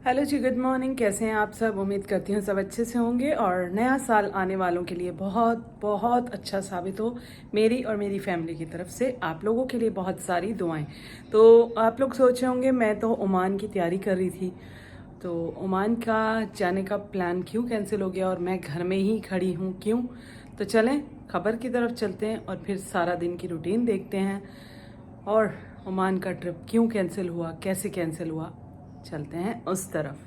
Hello जी, good morning. कैसे हैं आप सब? उम्मीद करती हूँ सब अच्छे से होंगे और नया साल आने वालों के लिए बहुत बहुत अच्छा साबित हो। मेरी और मेरी फैमिली की तरफ से आप लोगों के लिए बहुत सारी दुआएं। तो आप लोग सोच रहे होंगे मैं तो ओमान की तैयारी कर रही थी, तो ओमान का जाने का प्लान क्यों कैंसिल हो गया और मैं घर में ही खड़ी हूँ क्यों? तो चलें खबर की तरफ चलते हैं और फिर सारा दिन की रूटीन देखते हैं और ओमान का ट्रिप क्यों कैंसिल हुआ, कैसे कैंसिल हुआ, चलते हैं उस तरफ।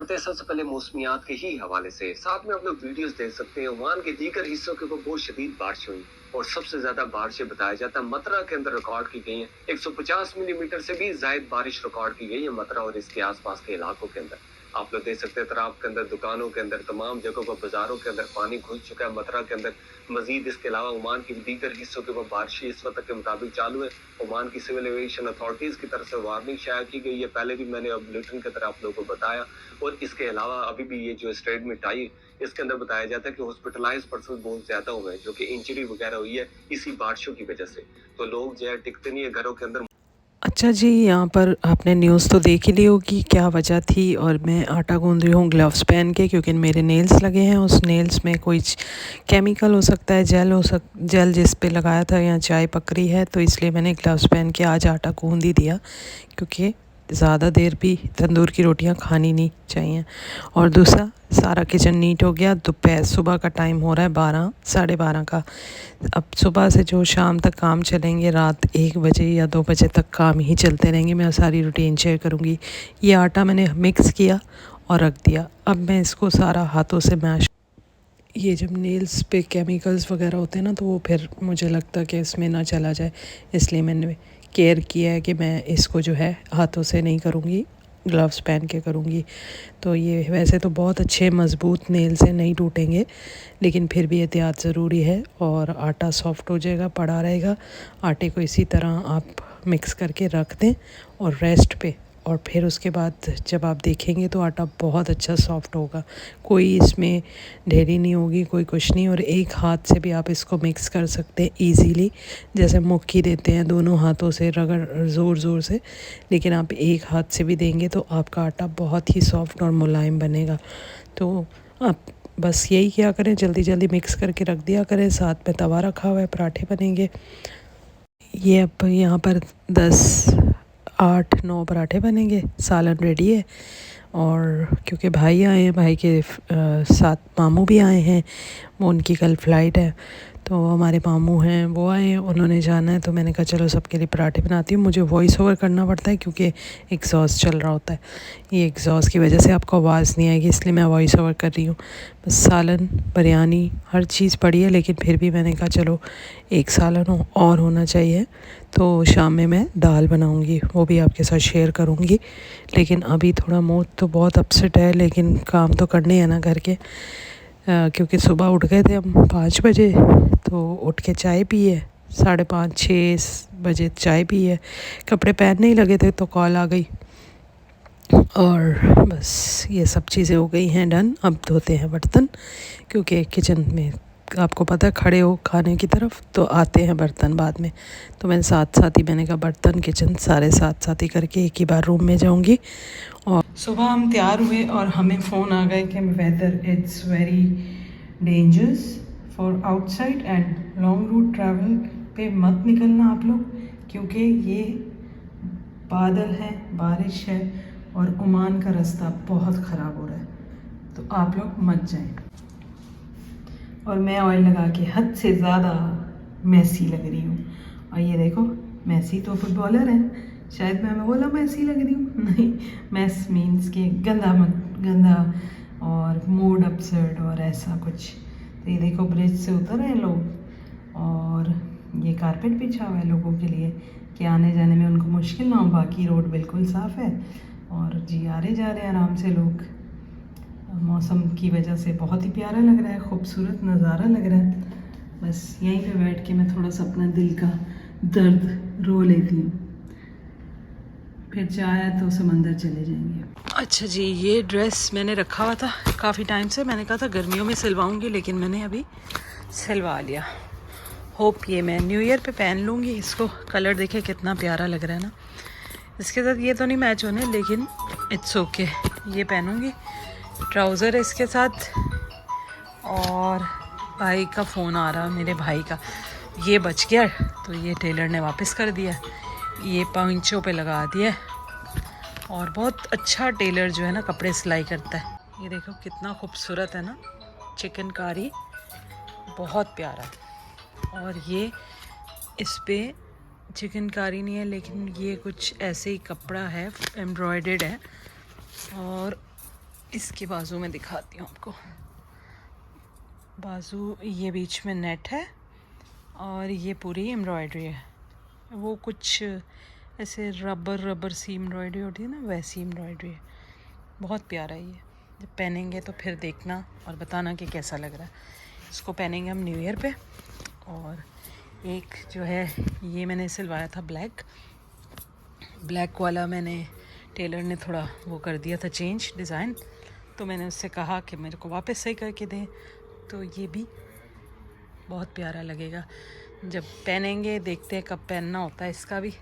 सबसे पहले मौसमियात के ही हवाले से साथ में आप लोग वीडियोस देख सकते हैं। ओमान के दीगर हिस्सों के ऊपर बहुत शदीद बारिश हुई और सबसे ज्यादा बारिशें बताया जाता है मथुरा के अंदर रिकॉर्ड की गई है। 150 मिलीमीटर से भी ज्यादा बारिश रिकॉर्ड की गई है मथुरा और इसके आसपास के इलाकों के अंदर। आप लोग देख सकते हैं तराब के अंदर, दुकानों के अंदर, तमाम जगहों पर, बाजारों के अंदर पानी घुस चुका है मथुरा के अंदर। मजीद इसके अलावा ओमान के दीगर हिस्सों के ऊपर बारिश इस वक्त के मुताबिक चालू है। ओमान की सिविल एविएशन अथॉरिटीज की तरफ से वार्निंग शाया की गई है। पहले भी मैंने अब बुलेटिन की तरह आप लोगों को बताया। और इसके अलावा अभी भी ये जो स्टेटमेंट आई, इसके अंदर बताया जाता है कि हॉस्पिटलाइज पर्सन बहुत ज्यादा हुए हैं, जो कि इंजरी वगैरह हुई है इसी बारिशों की वजह से। तो लोग जो है टिकते नहीं है घरों के अंदर। अच्छा जी, यहाँ पर आपने न्यूज़ तो देख ही ली होगी क्या वजह थी। और मैं आटा गूंद रही हूँ ग्लव्स पहन के, क्योंकि मेरे नेल्स लगे हैं। उस नेल्स में कोई केमिकल हो सकता है, जेल जिस पे लगाया था या चाय पकड़ी है, तो इसलिए मैंने ग्लव्स पहन के आज आटा गूंद ही दिया, क्योंकि ज़्यादा देर भी तंदूर की रोटियां खानी नहीं चाहिए। और दूसरा, सारा किचन नीट हो गया। दोपहर सुबह का टाइम हो रहा है 12 साढ़े 12 का। अब सुबह से जो शाम तक काम चलेंगे, रात 1 बजे या 2 बजे तक काम ही चलते रहेंगे। मैं सारी रूटीन शेयर करूँगी। ये आटा मैंने मिक्स किया और रख दिया। अब मैं इसको सारा हाथों से मैश, ये जब नेल्स पे केमिकल्स वगैरह होते हैं ना, तो वो फिर मुझे लगता है कि इसमें ना चला जाए, इसलिए मैंने केयर किया है कि मैं इसको जो है हाथों से नहीं करूँगी, ग्लव्स पहन के करूँगी। तो ये वैसे तो बहुत अच्छे मज़बूत नेल से नहीं टूटेंगे, लेकिन फिर भी एहतियात ज़रूरी है। और आटा सॉफ्ट हो जाएगा, पड़ा रहेगा। आटे को इसी तरह आप मिक्स करके रख दें और रेस्ट पे, और फिर उसके बाद जब आप देखेंगे तो आटा बहुत अच्छा सॉफ्ट होगा। कोई इसमें ढेरी नहीं होगी, कोई कुछ नहीं। और एक हाथ से भी आप इसको मिक्स कर सकते हैं ईज़िली, जैसे मुक्की देते हैं दोनों हाथों से रगड़ ज़ोर ज़ोर से। लेकिन आप एक हाथ से भी देंगे तो आपका आटा बहुत ही सॉफ्ट और मुलायम बनेगा। तो आप बस यही क्या करें, जल्दी जल्दी मिक्स करके रख दिया करें। साथ में तवा रखा हुआ है, पराठे बनेंगे। ये अब यहाँ पर 10 8 9 पराठे बनेंगे। सालन रेडी है। और क्योंकि भाई आए हैं, भाई के साथ मामू भी आए हैं, वो उनकी कल फ़्लाइट है, तो हमारे मामू हैं वो आए हैं, उन्होंने जाना है। तो मैंने कहा चलो सबके लिए पराठे बनाती हूँ। मुझे वॉइस ओवर करना पड़ता है क्योंकि एग्जॉस्ट चल रहा होता है। ये एग्जॉस्ट की वजह से आपको आवाज़ नहीं आएगी, इसलिए मैं वॉइस ओवर कर रही हूँ। बस सालन, बिरयानी, हर चीज़ पड़ी है, लेकिन फिर भी मैंने कहा चलो एक सालन और होना चाहिए। तो शाम में मैं दाल बनाऊँगी, वो भी आपके साथ शेयर करूँगी। लेकिन अभी थोड़ा मूड तो बहुत अपसेट है, लेकिन काम तो करने हैं ना घर के। क्योंकि सुबह उठ गए थे हम 5 बजे, तो उठ के चाय पी है। 5:30 6 बजे चाय पी है। कपड़े पहनने ही लगे थे तो कॉल आ गई, और बस ये सब चीज़ें हो गई हैं डन। अब धोते हैं बर्तन, क्योंकि किचन में आपको पता है खड़े हो खाने की तरफ तो आते हैं बर्तन बाद में। तो मैंने साथ साथ ही, मैंने कहा बर्तन किचन सारे साथ साथ ही करके एक ही बार रूम में जाऊंगी। और सुबह हम तैयार हुए और हमें फ़ोन आ गए कि whether it's very dangerous for outside and long route travel पे मत निकलना आप लोग, क्योंकि ये बादल है, बारिश है और ओमान का रास्ता बहुत ख़राब हो रहा है, तो आप लोग मत जाएं। और मैं ऑयल लगा के हद से ज़्यादा मैसी लग रही हूँ। और ये देखो, मैसी तो फुटबॉलर है, शायद मैं बोला मैसी लग रही हूँ। नहीं, मैस मीन्स के गंदा गंदा और मूड अपसेट और ऐसा कुछ। तो ये देखो ब्रिज से उतर रहे हैं लोग, और ये कारपेट बिछा हुआ है लोगों के लिए कि आने जाने में उनको मुश्किल ना हो। बाकी रोड बिल्कुल साफ़ है और जी आ रहे जा रहे हैं आराम से लोग। मौसम की वजह से बहुत ही प्यारा लग रहा है, खूबसूरत नज़ारा लग रहा है। बस यहीं पे बैठ के मैं थोड़ा सा अपना दिल का दर्द रो लेती हूँ, फिर चाहे तो समंदर चले जाएंगे। अच्छा जी, ये ड्रेस मैंने रखा हुआ था काफ़ी टाइम से। मैंने कहा था गर्मियों में सिलवाऊंगी, लेकिन मैंने अभी सिलवा लिया। होप ये मैं न्यू ईयर पे पहन लूँगी इसको। कलर देखे कितना प्यारा लग रहा है ना। इसके साथ ये तो नहीं मैच होने, लेकिन इट्स ओके, ये पहनूंगी। ट्राउज़र है इसके साथ। और भाई का फ़ोन आ रहा, मेरे भाई का, ये बच गया तो ये टेलर ने वापस कर दिया, ये पंचों पे लगा दिया। और बहुत अच्छा टेलर जो है ना कपड़े सिलाई करता है। ये देखो कितना खूबसूरत है ना, चिकनकारी, बहुत प्यारा। और ये इस पे चिकनकारी नहीं है, लेकिन ये कुछ ऐसे ही कपड़ा है, एम्ब्रॉयडर्ड है। और इसके बाजू में दिखाती हूँ आपको, बाजू ये बीच में नेट है और ये पूरी एम्ब्रॉयडरी है। वो कुछ ऐसे रबर सी एम्ब्रॉयडरी होती है ना, वैसी एम्ब्रॉयडरी है। बहुत प्यारा है ये। जब पहनेंगे तो फिर देखना और बताना कि कैसा लग रहा है। इसको पहनेंगे हम न्यू ईयर पे। और एक जो है ये मैंने सिलवाया था ब्लैक वाला, मैंने टेलर ने थोड़ा वो कर दिया था चेंज डिज़ाइन, तो मैंने उससे कहा कि मेरे को वापस सही करके दें। तो ये भी बहुत प्यारा लगेगा जब पहनेंगे। देखते हैं कब पहनना होता है इसका भी।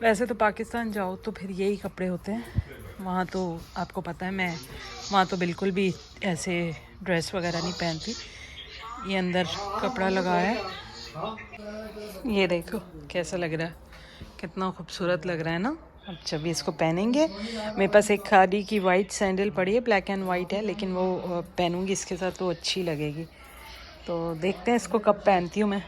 वैसे तो पाकिस्तान जाओ तो फिर यही कपड़े होते हैं, वहाँ तो आपको पता है मैं वहाँ तो बिल्कुल भी ऐसे ड्रेस वगैरह नहीं पहनती। ये अंदर कपड़ा लगाया है, ये देखो कैसा लग रहा है, कितना खूबसूरत लग रहा है ना। अब जब भी इसको पहनेंगे, मेरे पास एक खादी की वाइट सैंडल पड़ी है, ब्लैक एंड वाइट है, लेकिन वो पहनूंगी इसके साथ तो अच्छी लगेगी। तो देखते हैं इसको कब पहनती हूँ मैं।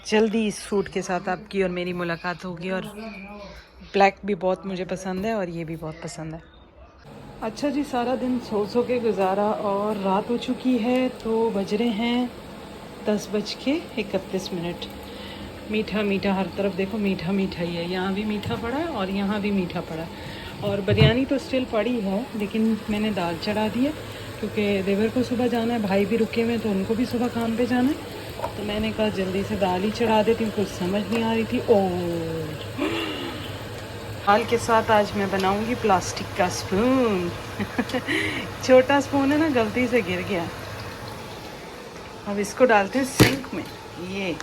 जल्दी इस सूट के साथ आपकी और मेरी मुलाकात होगी। और ब्लैक भी बहुत मुझे पसंद है और ये भी बहुत पसंद है। अच्छा जी, सारा दिन सो के गुजारा और रात हो चुकी है, तो बज रहे हैं 10:31। मीठा मीठा हर तरफ देखो, मीठा मीठा ही है। यहाँ भी मीठा पड़ा है और यहाँ भी मीठा पड़ा है। और बिरयानी तो स्टिल पड़ी है, लेकिन मैंने दाल चढ़ा दी है क्योंकि देवर को सुबह जाना है, भाई भी रुके हुए तो उनको भी सुबह काम पे जाना है। तो मैंने कहा जल्दी से दाल ही चढ़ा देती हूँ, कुछ समझ नहीं आ रही थी। और दाल के साथ आज मैं बनाऊँगी प्लास्टिक का स्पून। छोटा स्पून है ना, गलती से गिर गया। अब इसको डालते हैं सिंक में। ये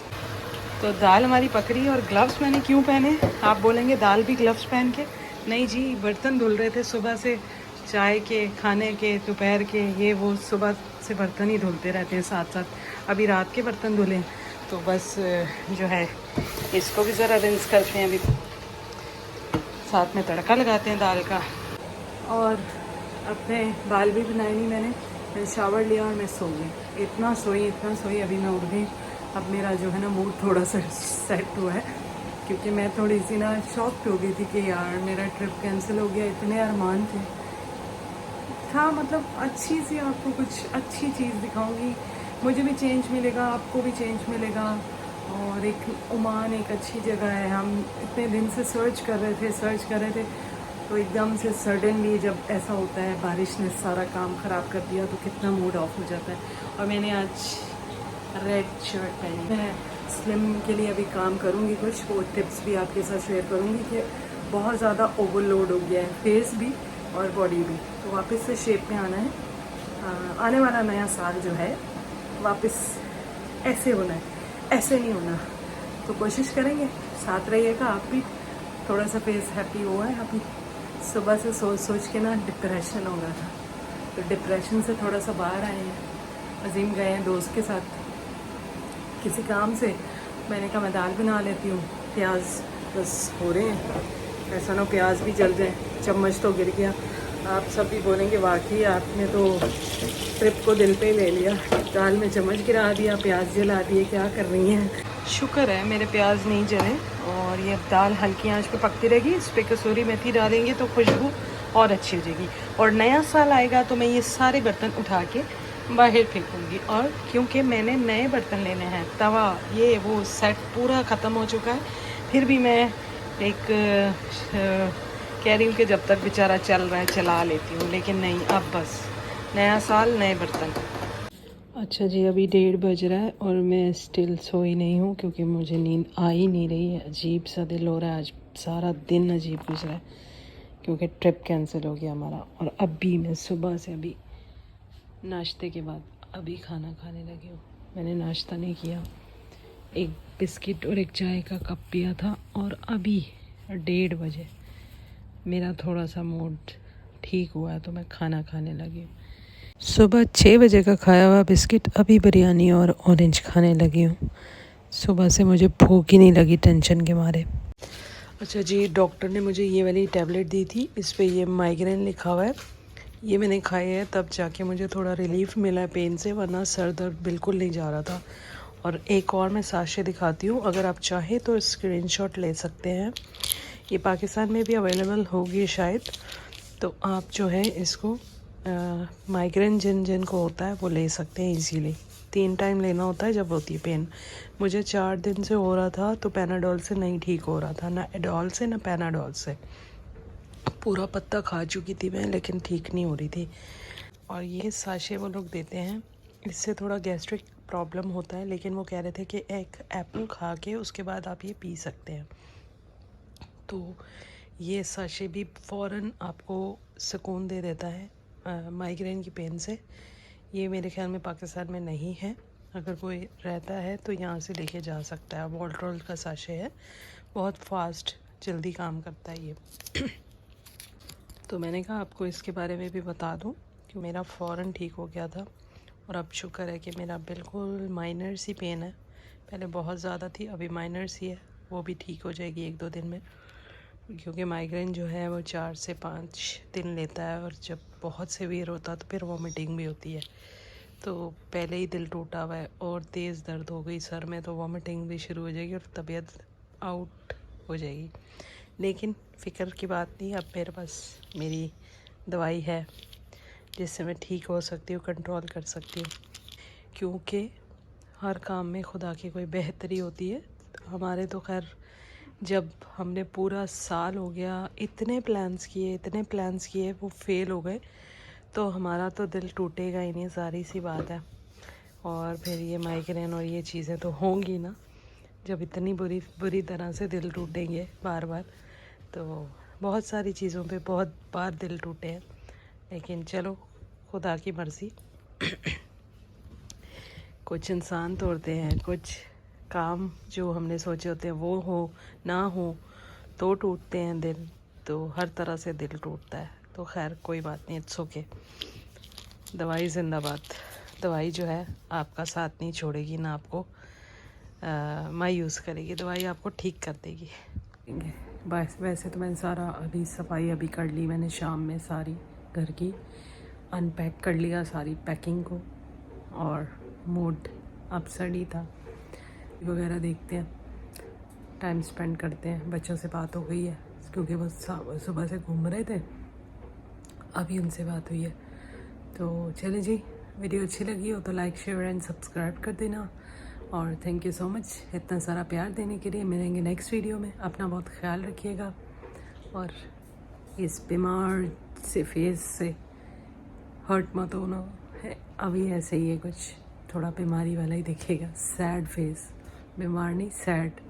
तो दाल हमारी पकड़ी। और ग्लव्स मैंने क्यों पहने, आप बोलेंगे दाल भी ग्लव्स पहन के? नहीं जी, बर्तन धुल रहे थे सुबह से, चाय के, खाने के, दोपहर के, ये वो सुबह से बर्तन ही धुलते रहते हैं साथ साथ। अभी रात के बर्तन धुले, तो बस जो है इसको भी ज़रा रिंस करते हैं, अभी साथ में तड़का लगाते हैं दाल का। और अपने बाल भी बनाए नहीं मैंने शावर लिया और मैं सो गई। इतना सोई अभी मैं उठ गई। अब मेरा जो है ना मूड थोड़ा सा सेट हुआ है, क्योंकि मैं थोड़ी सी ना शॉक्ड हो गई थी कि यार मेरा ट्रिप कैंसिल हो गया। इतने अरमान थे, था मतलब अच्छी सी आपको कुछ अच्छी चीज़ दिखाऊंगी, मुझे भी चेंज मिलेगा, आपको भी चेंज मिलेगा। और एक ओमान एक अच्छी जगह है। हम इतने दिन से सर्च कर रहे थे, तो एकदम से सडनली जब ऐसा होता है, बारिश ने सारा काम ख़राब कर दिया, तो कितना मूड ऑफ हो जाता है। और मैंने आज रेड शर्ट पहनी है। स्लिम के लिए अभी काम करूँगी, कुछ वो टिप्स भी आपके साथ शेयर करूँगी कि बहुत ज़्यादा ओवरलोड हो गया है, फेस भी और बॉडी भी। तो वापस से शेप में आना है। आने वाला नया साल जो है वापस ऐसे होना है, ऐसे नहीं होना। तो कोशिश करेंगे, साथ रहिएगा आप भी। थोड़ा सा फेस हैप्पी हुआ है अभी। सुबह से सोच के ना डिप्रेशन हो रहा था, तो डिप्रेशन से थोड़ा सा बाहर आए हैं। अजीम गए हैं दोस्त के साथ किसी काम से। मैंने कहा मैं दाल बना लेती हूँ, प्याज बस हो रहे हैं, ऐसा ना प्याज भी जल जाए। चम्मच तो गिर गया। आप सब भी बोलेंगे वाकई आपने तो ट्रिप को दिल पे ले लिया, दाल में चम्मच गिरा दिया, प्याज जला दिए, क्या कर रही हैं। शुक्र है मेरे प्याज नहीं जले। और ये दाल हल्की आंच पे पकती रहेगी। इस पर कसूरी मेथी डालेंगे तो खुशबू और अच्छी हो जाएगी। और नया साल आएगा तो मैं ये सारे बर्तन उठा के बाहर फेंकूँगी। और क्योंकि मैंने नए बर्तन लेने हैं, तवा ये वो सेट पूरा ख़त्म हो चुका है, फिर भी मैं एक कह रही हूँ कि जब तक बेचारा चल रहा है चला लेती हूँ, लेकिन नहीं, अब बस नया साल नए बर्तन। अच्छा जी, अभी 1:30 बज रहा है और मैं स्टिल सोई नहीं हूँ, क्योंकि मुझे नींद आ ही नहीं रही है। अजीब सा दिल हो रहा है, आज सारा दिन अजीब गुजरा है क्योंकि ट्रिप कैंसिल हो गया हमारा। और अभी मैं सुबह से अभी नाश्ते के बाद अभी खाना खाने लगी हूँ। मैंने नाश्ता नहीं किया, एक बिस्किट और एक चाय का कप पिया था और अभी और 1:30 बजे मेरा थोड़ा सा मूड ठीक हुआ तो मैं खाना खाने लगी हूँ। सुबह 6 बजे का खाया हुआ बिस्किट, अभी बिरयानी और ऑरेंज खाने लगी हूँ। सुबह से मुझे भूख ही नहीं लगी टेंशन के मारे। अच्छा जी, डॉक्टर ने मुझे ये वाली टैबलेट दी थी, इस पे ये माइग्रेन लिखा हुआ है। ये मैंने खाई है तब जाके मुझे थोड़ा रिलीफ मिला है पेन से, वरना सर दर्द बिल्कुल नहीं जा रहा था। और एक और मैं साशे दिखाती हूँ, अगर आप चाहें तो स्क्रीनशॉट ले सकते हैं। ये पाकिस्तान में भी अवेलेबल होगी शायद, तो आप जो है इसको माइग्रेन जिन को होता है वो ले सकते हैं इजीली। 3 टाइम लेना होता है जब होती है पेन। मुझे 4 दिन से हो रहा था तो पैनाडोल से नहीं ठीक हो रहा था, ना एडोल से ना पैनाडोल से। पूरा पत्ता खा चुकी थी मैं लेकिन ठीक नहीं हो रही थी। और ये साशे वो लोग देते हैं, इससे थोड़ा गैस्ट्रिक प्रॉब्लम होता है, लेकिन वो कह रहे थे कि एक एप्पल खा के उसके बाद आप ये पी सकते हैं। तो ये साशे भी फ़ौरन आपको सुकून दे देता है माइग्रेन की पेन से। ये मेरे ख्याल में पाकिस्तान में नहीं है, अगर कोई रहता है तो यहाँ से लेके जा सकता है। वॉल्ट्रोल का साशे है, बहुत फास्ट जल्दी काम करता है ये। तो मैंने कहा आपको इसके बारे में भी बता दूं कि मेरा फ़ौरन ठीक हो गया था। और अब शुक्र है कि मेरा बिल्कुल माइनर सी पेन है, पहले बहुत ज़्यादा थी, अभी माइनर सी है, वो भी ठीक हो जाएगी 1-2 दिन में। क्योंकि माइग्रेन जो है वो 4 से 5 दिन लेता है, और जब बहुत सीवियर होता है तो फिर वॉमिटिंग भी होती है। तो पहले ही दिल टूटा हुआ है और तेज़ दर्द हो गई सर में, तो वॉमिटिंग भी शुरू हो जाएगी और तबीयत आउट हो जाएगी। लेकिन फ़िक्र की बात नहीं, अब मेरे पास मेरी दवाई है जिससे मैं ठीक हो सकती हूँ, कंट्रोल कर सकती हूँ। क्योंकि हर काम में खुदा की कोई बेहतरी होती है। हमारे तो खैर जब हमने पूरा साल हो गया, इतने प्लान्स किए वो फेल हो गए, तो हमारा तो दिल टूटेगा ही नहीं, सारी सी बात है। और फिर ये माइग्रेन और ये चीज़ें तो होंगी ना, जब इतनी बुरी तरह से दिल टूटेंगे बार बार। तो बहुत सारी चीज़ों पे बहुत बार दिल टूटे हैं, लेकिन चलो खुदा की मर्ज़ी। कुछ इंसान तोड़ते हैं, कुछ काम जो हमने सोचे होते हैं वो हो ना हो तो टूटते हैं दिल। तो हर तरह से दिल टूटता है, तो खैर कोई बात नहीं, इट्स ओके। दवाई जिंदाबाद। दवाई जो है आपका साथ नहीं छोड़ेगी, ना आपको मायूस करेगी, दवाई आपको ठीक कर देगी। बस वैसे तो मैंने सारा अभी सफाई अभी कर ली, मैंने शाम में सारी घर की अनपैक कर लिया सारी पैकिंग को, और मूड अपसेट ही था। वगैरह देखते हैं, टाइम स्पेंड करते हैं। बच्चों से बात हो गई है क्योंकि वो सुबह से घूम रहे थे, अभी उनसे बात हुई है। तो चले जी, वीडियो अच्छी लगी हो तो लाइक शेयर एंड सब्सक्राइब कर देना। और थैंक यू सो मच इतना सारा प्यार देने के लिए। मिलेंगे नेक्स्ट वीडियो में, अपना बहुत ख्याल रखिएगा और इस बीमार से फेस से हर्ट मत होना है। अभी ऐसे ही है, कुछ थोड़ा बीमारी वाला ही दिखेगा, सैड फेस, बीमार नहीं सैड।